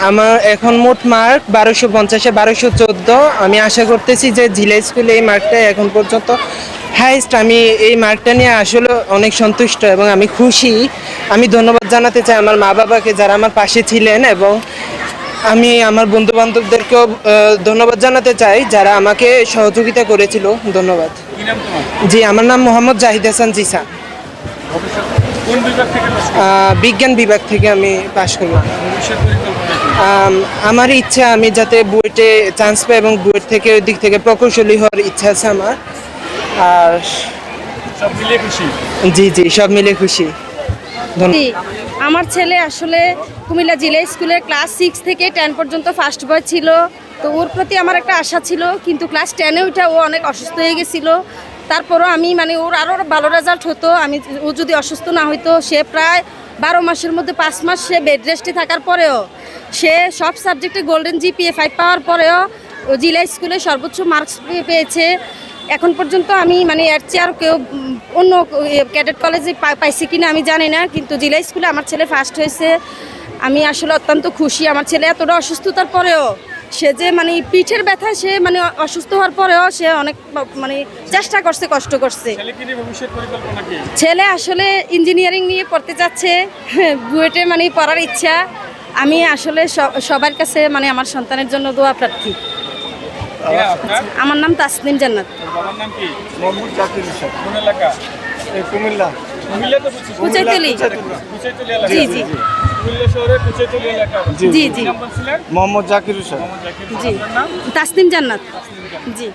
আমার এখন মোট মার্ক 1250-এ 1214। আমি আশা করতেছি যে জিলা স্কুলে এই মার্কটা এখন পর্যন্ত হাইয়েস্ট। আমি এই মার্কটা নিয়ে আসলে অনেক সন্তুষ্ট এবং আমি খুশি। আমি ধন্যবাদ জানাতে চাই আমার মা বাবাকে যারা আমার পাশে ছিলেন, এবং আমি আমার বন্ধু বান্ধবদেরকেও ধন্যবাদ জানাতে চাই যারা আমাকে সহযোগিতা করেছিল। ধন্যবাদ। কি নাম তোমার? জি, আমার নাম মোহাম্মদ জাহিদ হাসান জিসা। ভবিষ্যৎ কোন বিভাগ থেকে পাস করবে? বিজ্ঞান বিভাগ থেকে আমি পাশ করলাম। ভবিষ্যৎ পরিকল্পনা কি? আমার ইচ্ছা আমি যাতে বুয়েটে চান্স পাই এবং বুয়েট থেকে ওই দিক থেকে প্রকৌশলী হওয়ার ইচ্ছা আছে আমার। আর সব মিলিয়ে খুশি? জি জি, সব মিলে খুশি। ধন্যবাদ। জি, আমার ছেলে আসলে কুমিল্লা জিলা স্কুলে ক্লাস 6 থেকে 10 পর্যন্ত ফার্স্ট বয় ছিল। তো ওর প্রতি আমার একটা আশা ছিল, কিন্তু ক্লাস 10-এ ওইটা ও অনেক অসুস্থ হয়ে গেছিলো। তারপরও আমি মানে ওর আরও ভালো রেজাল্ট হতো, ও যদি অসুস্থ না হইতো। সে প্রায় 12 মাসের মধ্যে 5 মাস সে বেড রেস্টে থাকার পরেও সে সব সাবজেক্টে গোল্ডেন জিপিএ 5 পাওয়ার পরেও ও জিলা স্কুলে সর্বোচ্চ মার্কস পেয়েছে। এখন পর্যন্ত আমি মানে এর চেয়ে আর কেউ অন্য ক্যাডেট কলেজে পাইছি কিনা আমি জানি না, কিন্তু জিলা স্কুলে আমার ছেলে ফার্স্ট হয়েছে। আমি আসলে অত্যন্ত খুশি। আমার ছেলে এতটা অসুস্থতার পরেও সে যে মানে পিঠের ব্যথায় সে মানে অসুস্থ হওয়ার পরেও সে অনেক মানে চেষ্টা করছে, কষ্ট করছে। ছেলে কি নিয়ে ভবিষ্যৎ পরিকল্পনা কি? ছেলে আসলে ইঞ্জিনিয়ারিং নিয়ে পড়তে যাচ্ছে, বুয়েটে মানে পড়ার ইচ্ছা। আমি আসলে সবার কাছে মানে আমার সন্তানের জন্য দোয়া প্রার্থী। কি নাম আপনার? আমার নাম তাসনিম জান্নাত। বাবার নাম কি? মোহাম্মদ জাকির হোসেন, কোন এলাকা? এই কুমিল্লা। কুমিল্লা তো বুঝছি। কুচাইতলি। কুচাইতলি এলাকা। জি জি কুমিল্লা শহরে কুচাইতলি এলাকা। জি জি কি জি নাম বলছিলেন? মোহাম্মদ জাকির হোসেন। মোহাম্মদ জাকির। জি আপনার নাম? তাসনিম জান্নাত। জি।